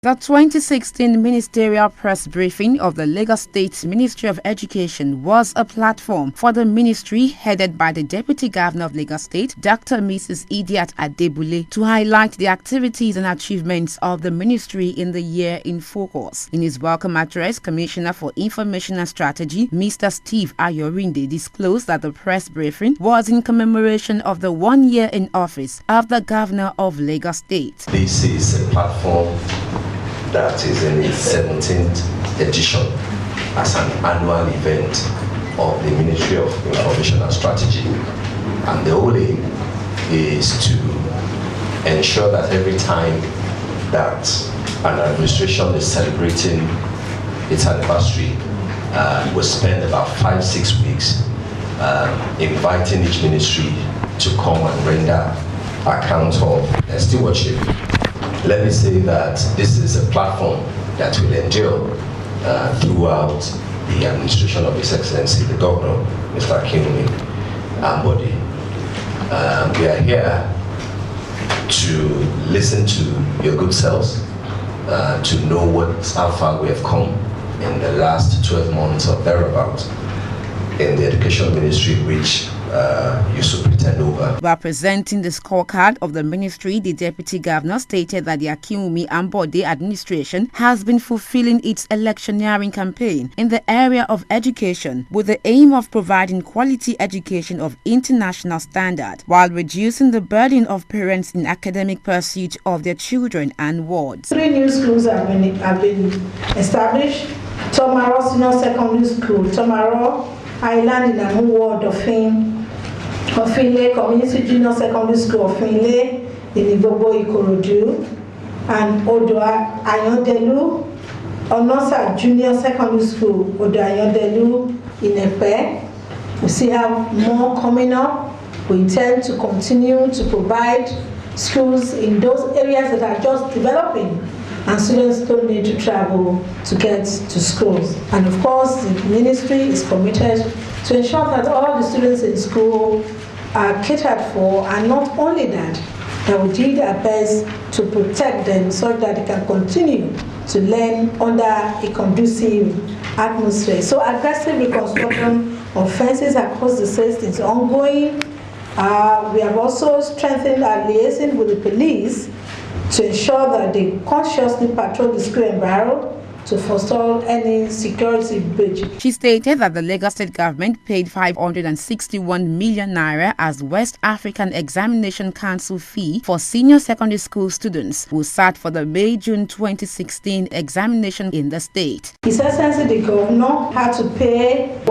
The 2016 ministerial press briefing of the Lagos State Ministry of Education was a platform for the ministry headed by the Deputy Governor of Lagos State, Dr. Mrs. Idiat Adebule, to highlight the activities and achievements of the ministry in the year in focus. In his welcome address, Commissioner for Information and Strategy, Mr. Steve Ayorinde, disclosed that the press briefing was in commemoration of the 1 year in office of the Governor of Lagos State. This is a platform that is in its 17th edition as an annual event of the Ministry of Information and Strategy. And the whole aim is to ensure that every time that an administration is celebrating its anniversary, we spend about 5-6 weeks inviting each ministry to come and render account of their stewardship. Let me say that this is a platform that will endure throughout the administration of His Excellency, the Governor, Mr. Akinwumi Ambode. We are here to listen to your good selves, to know how far we have come in the last 12 months or thereabout in the Education Ministry, which you superintend over. While presenting the scorecard of the ministry, the Deputy Governor stated that the Akinwumi Ambode administration has been fulfilling its electioneering campaign in the area of education with the aim of providing quality education of international standard while reducing the burden of parents in academic pursuit of their children and wards. 3 new schools have been established. Tomaro Senior Secondary School, Tomaro Island in Amu Ward of Ofinle Community Junior Secondary School of Ofinle in Igbobo Ikorodu, and Odo Ayondelu Onosa Junior Secondary School, Odo Ayondelu in Epe. We still have more coming up. We intend to continue to provide schools in those areas that are just developing and students don't need to travel to get to schools. And of course, the ministry is committed to ensure that all the students in school are catered for, and not only that we did our best to protect them so that they can continue to learn under a conducive atmosphere. So aggressive reconstruction of fences across the state is ongoing. We have also strengthened our liaison with the police to ensure that they consciously patrol the school environment to forestall any security breach. She stated that the Lagos State government paid 561 million naira as West African Examination Council fee for senior secondary school students who sat for the May-June 2016 examination in the state. His Excellency the Governor had to pay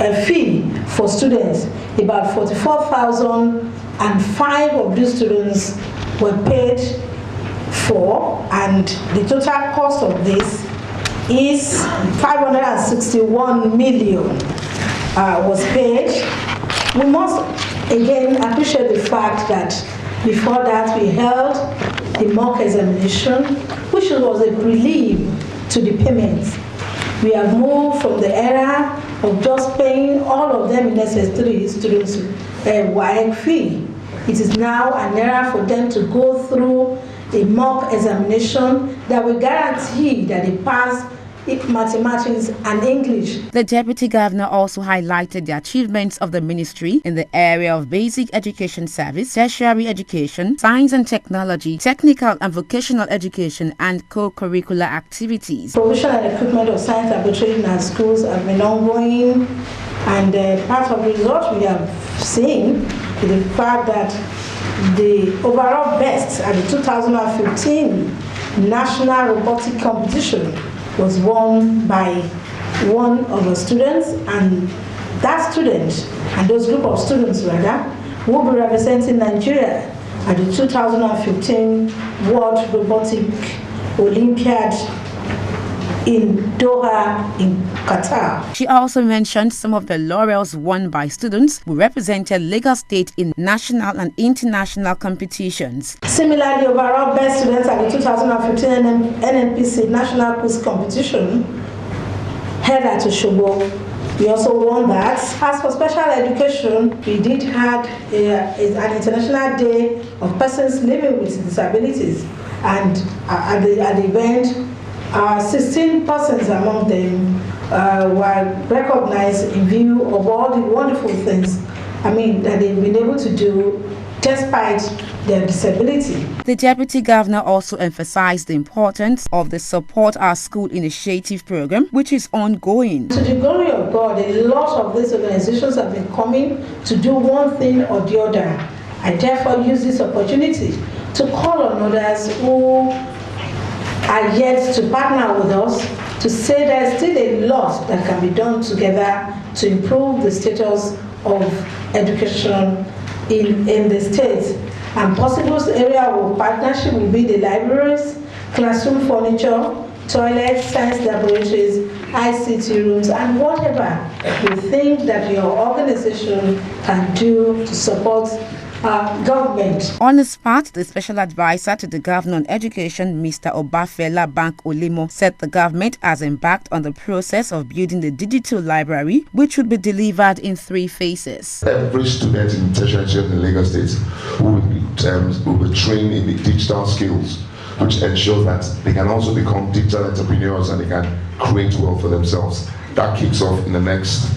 a fee for students. About 44,000, and 5 of these students were paid for, and the total cost of this is 561 million was paid. We must again appreciate the fact that before that we held the mock examination, which was a relief to the payments. We have moved from the era of just paying all of them in necessary students WAEC fee. It is now an era for them to go through a mock examination that will guarantee that they pass mathematics and English. The Deputy Governor also highlighted the achievements of the ministry in the area of basic education service, tertiary education, science and technology, technical and vocational education, and co-curricular activities. Provision and equipment of science laboratory in our schools have been ongoing, and part of the result we have seen is the fact that the overall best at the 2015 National Robotic Competition was won by one of the students, and that student and those group of students rather will be representing Nigeria at the 2015 World Robotic Olympiad in Doha in Qatar. She also mentioned some of the laurels won by students who represented Lagos State in national and international competitions. Similarly, overall best students at the 2015 NNPC National Quiz Competition held at Osogbo. We also won that. As for special education, we did have an International Day of Persons Living with Disabilities And at the event, 16 persons among them were recognized in view of all the wonderful things, that they've been able to do despite their disability. The Deputy Governor also emphasized the importance of the Support Our School Initiative program, which is ongoing. To the glory of God, a lot of these organizations have been coming to do one thing or the other. I therefore use this opportunity to call on others who are yet to partner with us to say there's still a lot that can be done together to improve the status of education in the state. And possible area of partnership will be the libraries, classroom furniture, toilets, science laboratories, ICT rooms, and whatever you think that your organization can do to support government. On his part, the special advisor to the Governor on Education, Mr. Obafela Bank Olimo, said the government has embarked on the process of building the digital library, which would be delivered in 3 phases. Every student in tertiary education in Lagos State will be trained in the digital skills, which ensures that they can also become digital entrepreneurs and they can create wealth for themselves. That kicks off in the next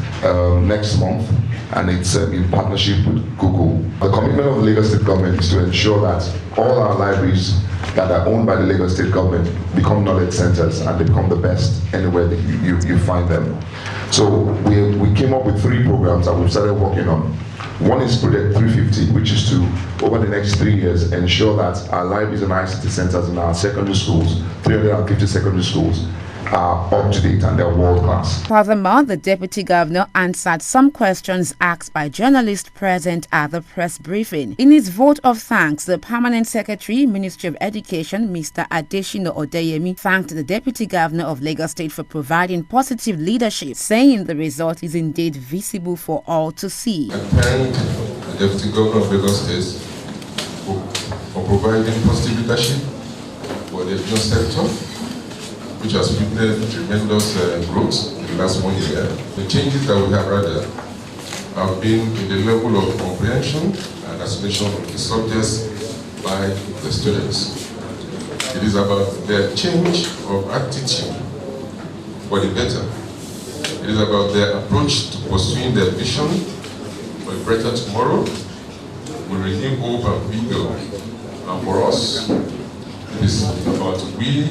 month, and it's in partnership with Google. The commitment of the Lagos State government is to ensure that all our libraries that are owned by the Lagos State government become knowledge centers and they become the best anywhere that you find them. So we came up with 3 programs that we've started working on. One is Project 350, which is to, over the next 3 years, ensure that our libraries and ICT centers in our secondary schools, 350 secondary schools, are up to date and they're world class. Furthermore, the Deputy Governor answered some questions asked by journalists present at the press briefing. In his vote of thanks, the Permanent Secretary, Ministry of Education, Mr. Adeshina Odeyemi, thanked the Deputy Governor of Lagos State for providing positive leadership, saying the result is indeed visible for all to see. I thank the Deputy Governor of Lagos State for providing positive leadership for the education sector, which has witnessed tremendous growth in the last 1 year. The changes that we have have been in the level of comprehension and assimilation of the subjects by the students. It is about their change of attitude for the better. It is about their approach to pursuing their vision for a better tomorrow. We renew hope and vigor. And for us, it is about being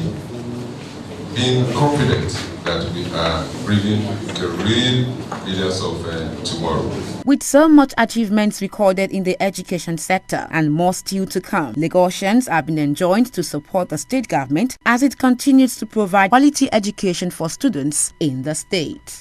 confident that we are bringing the real leaders of tomorrow. With so much achievements recorded in the education sector and more still to come, Lagosians have been enjoined to support the state government as it continues to provide quality education for students in the state.